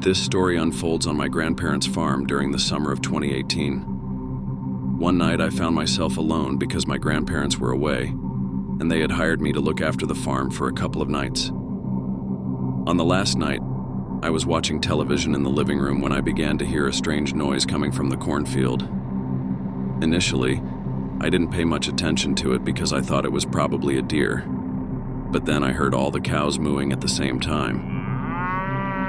This story unfolds on my grandparents' farm during the summer of 2018. One night I found myself alone because my grandparents were away, and they had hired me to look after the farm for a couple of nights. On the last night, I was watching television in the living room when I began to hear a strange noise coming from the cornfield. Initially, I didn't pay much attention to it because I thought it was probably a deer, but then I heard all the cows mooing at the same time.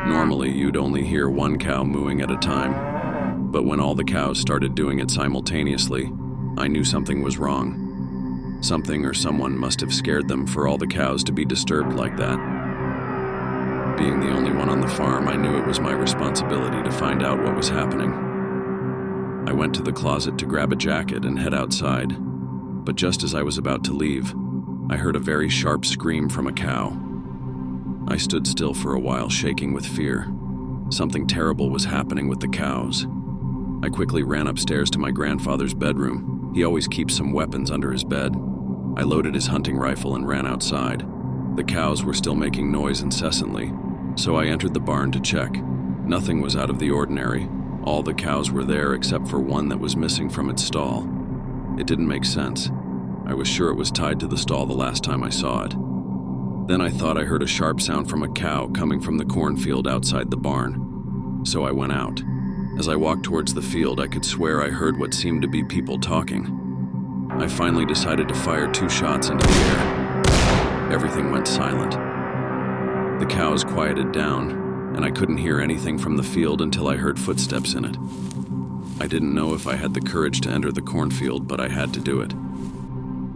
Normally, you'd only hear one cow mooing at a time, but when all the cows started doing it simultaneously, I knew something was wrong. Something or someone must have scared them for all the cows to be disturbed like that. Being the only one on the farm, I knew it was my responsibility to find out what was happening. I went to the closet to grab a jacket and head outside, but just as I was about to leave, I heard a very sharp scream from a cow. I stood still for a while, shaking with fear. Something terrible was happening with the cows. I quickly ran upstairs to my grandfather's bedroom. He always keeps some weapons under his bed. I loaded his hunting rifle and ran outside. The cows were still making noise incessantly, so I entered the barn to check. Nothing was out of the ordinary. All the cows were there except for one that was missing from its stall. It didn't make sense. I was sure it was tied to the stall the last time I saw it. Then I thought I heard a sharp sound from a cow coming from the cornfield outside the barn. So I went out. As I walked towards the field, I could swear I heard what seemed to be people talking. I finally decided to fire 2 shots into the air. Everything went silent. The cows quieted down, and I couldn't hear anything from the field until I heard footsteps in it. I didn't know if I had the courage to enter the cornfield, but I had to do it.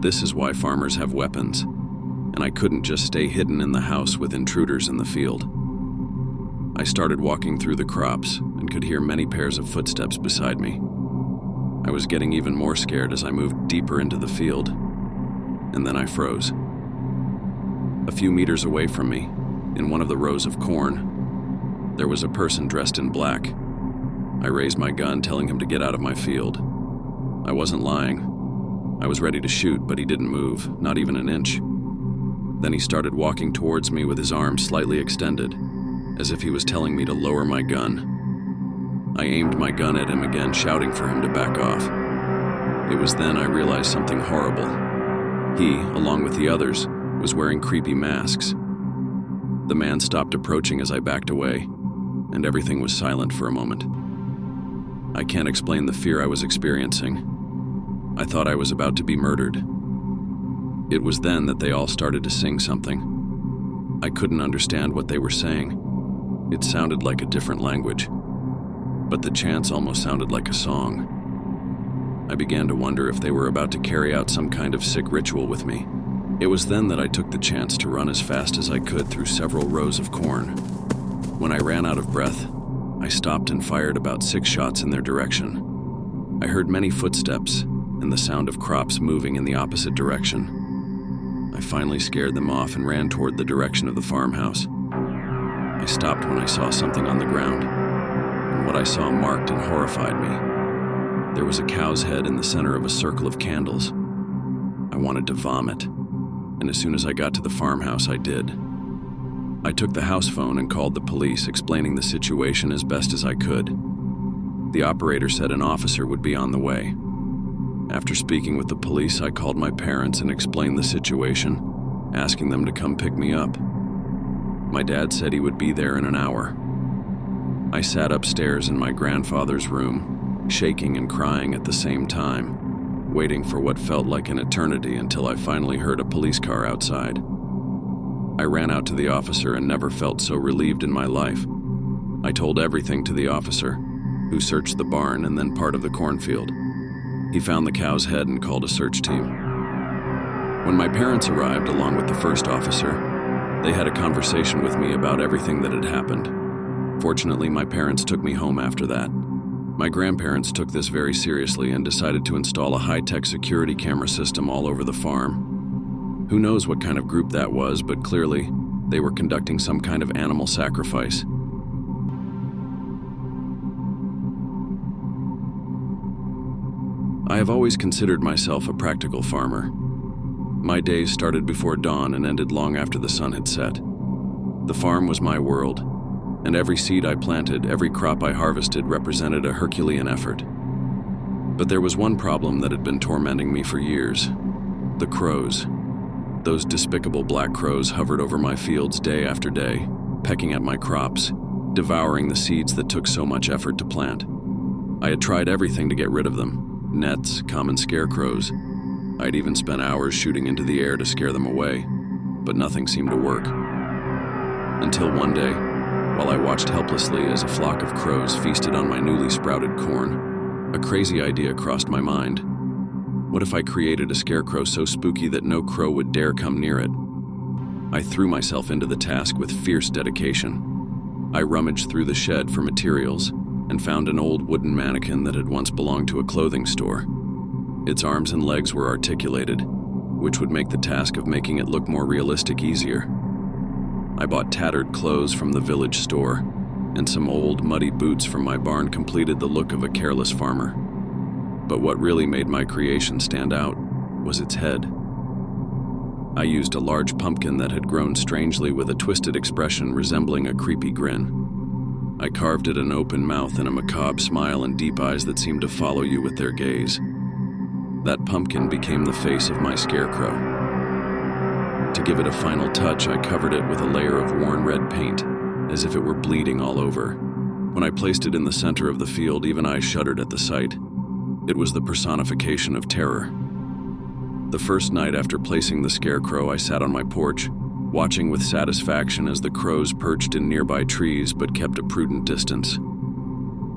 This is why farmers have weapons, and I couldn't just stay hidden in the house with intruders in the field. I started walking through the crops and could hear many pairs of footsteps beside me. I was getting even more scared as I moved deeper into the field, and then I froze. A few meters away from me, in one of the rows of corn, there was a person dressed in black. I raised my gun, telling him to get out of my field. I wasn't lying. I was ready to shoot, but he didn't move, not even an inch. Then he started walking towards me with his arms slightly extended, as if he was telling me to lower my gun. I aimed my gun at him again, shouting for him to back off. It was then I realized something horrible. He, along with the others, was wearing creepy masks. The man stopped approaching as I backed away, and everything was silent for a moment. I can't explain the fear I was experiencing. I thought I was about to be murdered. It was then that they all started to sing something. I couldn't understand what they were saying. It sounded like a different language, but the chants almost sounded like a song. I began to wonder if they were about to carry out some kind of sick ritual with me. It was then that I took the chance to run as fast as I could through several rows of corn. When I ran out of breath, I stopped and fired about 6 shots in their direction. I heard many footsteps and the sound of crops moving in the opposite direction. I finally scared them off and ran toward the direction of the farmhouse. I stopped when I saw something on the ground, and what I saw marked and horrified me. There was a cow's head in the center of a circle of candles. I wanted to vomit, and as soon as I got to the farmhouse, I did. I took the house phone and called the police, explaining the situation as best as I could. The operator said an officer would be on the way. After speaking with the police, I called my parents and explained the situation, asking them to come pick me up. My dad said he would be there in an hour. I sat upstairs in my grandfather's room, shaking and crying at the same time, waiting for what felt like an eternity until I finally heard a police car outside. I ran out to the officer and never felt so relieved in my life. I told everything to the officer, who searched the barn and then part of the cornfield. He found the cow's head and called a search team. When my parents arrived along with the first officer, they had a conversation with me about everything that had happened. Fortunately, my parents took me home after that. My grandparents took this very seriously and decided to install a high-tech security camera system all over the farm. Who knows what kind of group that was, but clearly, they were conducting some kind of animal sacrifice. I have always considered myself a practical farmer. My days started before dawn and ended long after the sun had set. The farm was my world, and every seed I planted, every crop I harvested represented a Herculean effort. But there was one problem that had been tormenting me for years: the crows. Those despicable black crows hovered over my fields day after day, pecking at my crops, devouring the seeds that took so much effort to plant. I had tried everything to get rid of them: nets, common scarecrows. I'd even spent hours shooting into the air to scare them away, but nothing seemed to work. Until one day, while I watched helplessly as a flock of crows feasted on my newly sprouted corn, a crazy idea crossed my mind. What if I created a scarecrow so spooky that no crow would dare come near it? I threw myself into the task with fierce dedication. I rummaged through the shed for materials and found an old wooden mannequin that had once belonged to a clothing store. Its arms and legs were articulated, which would make the task of making it look more realistic easier. I bought tattered clothes from the village store, and some old, muddy boots from my barn completed the look of a careless farmer. But what really made my creation stand out was its head. I used a large pumpkin that had grown strangely with a twisted expression resembling a creepy grin. I carved it an open mouth and a macabre smile and deep eyes that seemed to follow you with their gaze. That pumpkin became the face of my scarecrow. To give it a final touch, I covered it with a layer of worn red paint, as if it were bleeding all over. When I placed it in the center of the field, even I shuddered at the sight. It was the personification of terror. The first night after placing the scarecrow, I sat on my porch, watching with satisfaction as the crows perched in nearby trees but kept a prudent distance.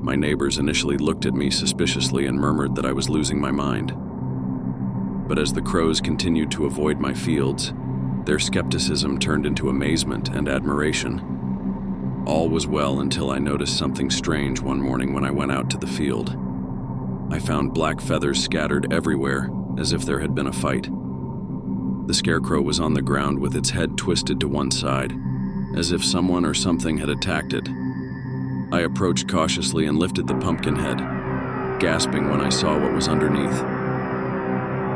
My neighbors initially looked at me suspiciously and murmured that I was losing my mind. But as the crows continued to avoid my fields, their skepticism turned into amazement and admiration. All was well until I noticed something strange one morning when I went out to the field. I found black feathers scattered everywhere, as if there had been a fight. The scarecrow was on the ground with its head twisted to one side, as if someone or something had attacked it. I approached cautiously and lifted the pumpkin head, gasping when I saw what was underneath.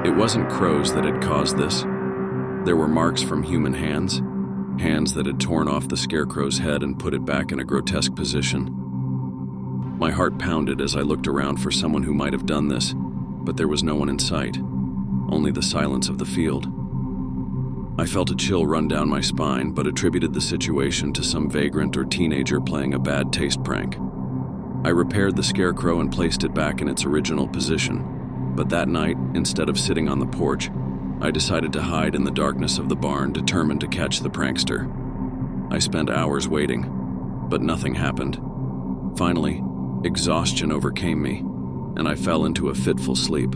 It wasn't crows that had caused this. There were marks from human hands that had torn off the scarecrow's head and put it back in a grotesque position. My heart pounded as I looked around for someone who might have done this, but there was no one in sight, only the silence of the field. I felt a chill run down my spine, but attributed the situation to some vagrant or teenager playing a bad taste prank. I repaired the scarecrow and placed it back in its original position, but that night, instead of sitting on the porch, I decided to hide in the darkness of the barn, determined to catch the prankster. I spent hours waiting, but nothing happened. Finally, exhaustion overcame me, and I fell into a fitful sleep.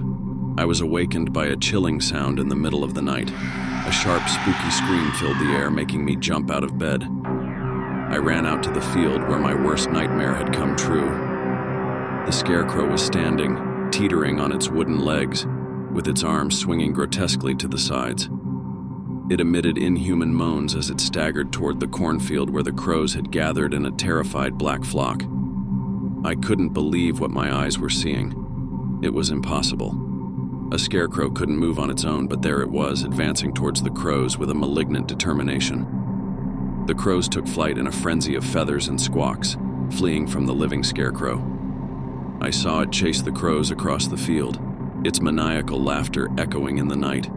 I was awakened by a chilling sound in the middle of the night. A sharp, spooky scream filled the air, making me jump out of bed. I ran out to the field where my worst nightmare had come true. The scarecrow was standing, teetering on its wooden legs, with its arms swinging grotesquely to the sides. It emitted inhuman moans as it staggered toward the cornfield where the crows had gathered in a terrified black flock. I couldn't believe what my eyes were seeing. It was impossible. A scarecrow couldn't move on its own, but there it was, advancing towards the crows with a malignant determination. The crows took flight in a frenzy of feathers and squawks, fleeing from the living scarecrow. I saw it chase the crows across the field, its maniacal laughter echoing in the night.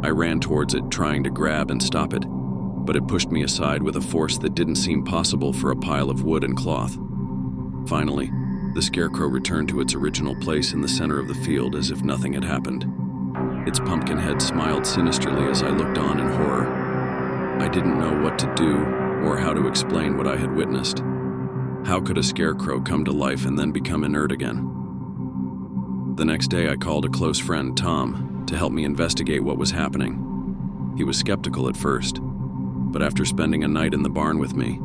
I ran towards it, trying to grab and stop it, but it pushed me aside with a force that didn't seem possible for a pile of wood and cloth. Finally, the scarecrow returned to its original place in the center of the field as if nothing had happened. Its pumpkin head smiled sinisterly as I looked on in horror. I didn't know what to do or how to explain what I had witnessed. How could a scarecrow come to life and then become inert again? The next day, I called a close friend, Tom, to help me investigate what was happening. He was skeptical at first, but after spending a night in the barn with me,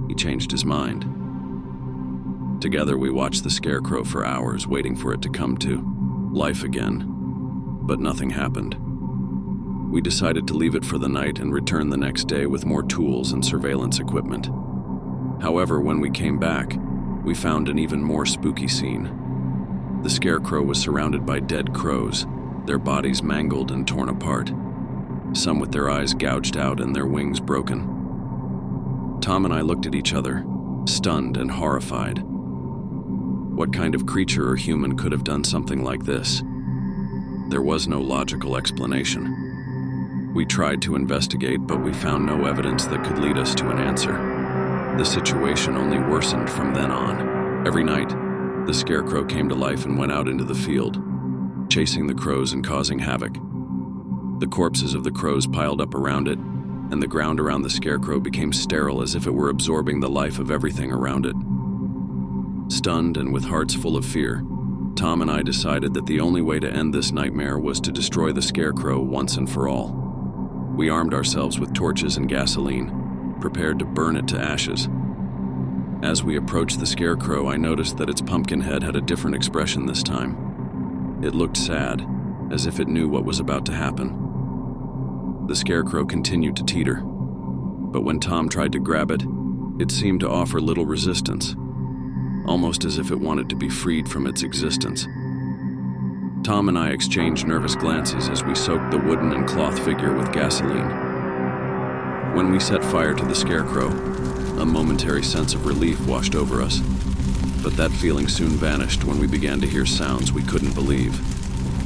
he changed his mind. Together, we watched the scarecrow for hours, waiting for it to come to life again, but nothing happened. We decided to leave it for the night and return the next day with more tools and surveillance equipment. However, when we came back, we found an even more spooky scene. The scarecrow was surrounded by dead crows, their bodies mangled and torn apart, some with their eyes gouged out and their wings broken. Tom and I looked at each other, stunned and horrified. What kind of creature or human could have done something like this? There was no logical explanation. We tried to investigate, but we found no evidence that could lead us to an answer. The situation only worsened from then on. Every night, the scarecrow came to life and went out into the field, chasing the crows and causing havoc. The corpses of the crows piled up around it, and the ground around the scarecrow became sterile as if it were absorbing the life of everything around it. Stunned and with hearts full of fear, Tom and I decided that the only way to end this nightmare was to destroy the scarecrow once and for all. We armed ourselves with torches and gasoline, prepared to burn it to ashes. As we approached the scarecrow, I noticed that its pumpkin head had a different expression this time. It looked sad, as if it knew what was about to happen. The scarecrow continued to teeter, but when Tom tried to grab it, it seemed to offer little resistance, almost as if it wanted to be freed from its existence. Tom and I exchanged nervous glances as we soaked the wooden and cloth figure with gasoline. When we set fire to the scarecrow, a momentary sense of relief washed over us, but that feeling soon vanished when we began to hear sounds we couldn't believe.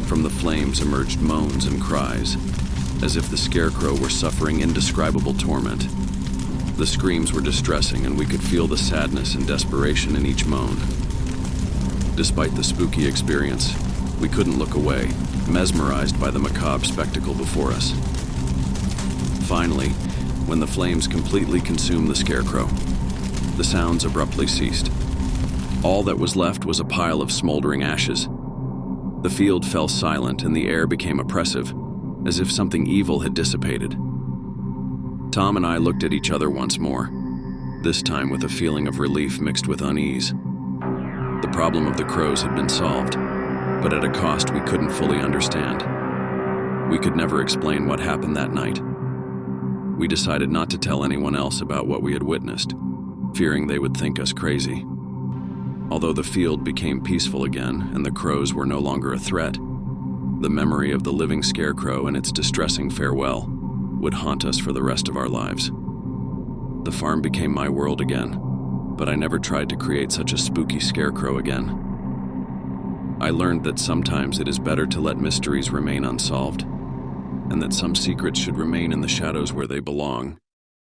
From the flames emerged moans and cries, as if the scarecrow were suffering indescribable torment. The screams were distressing, and we could feel the sadness and desperation in each moan. Despite the spooky experience, we couldn't look away, mesmerized by the macabre spectacle before us. Finally, when the flames completely consumed the scarecrow, the sounds abruptly ceased. All that was left was a pile of smoldering ashes. The field fell silent and the air became oppressive, as if something evil had dissipated. Tom and I looked at each other once more, this time with a feeling of relief mixed with unease. The problem of the crows had been solved, but at a cost we couldn't fully understand. We could never explain what happened that night. We decided not to tell anyone else about what we had witnessed, fearing they would think us crazy. Although the field became peaceful again and the crows were no longer a threat, the memory of the living scarecrow and its distressing farewell would haunt us for the rest of our lives. The farm became my world again, but I never tried to create such a spooky scarecrow again. I learned that sometimes it is better to let mysteries remain unsolved, and that some secrets should remain in the shadows where they belong,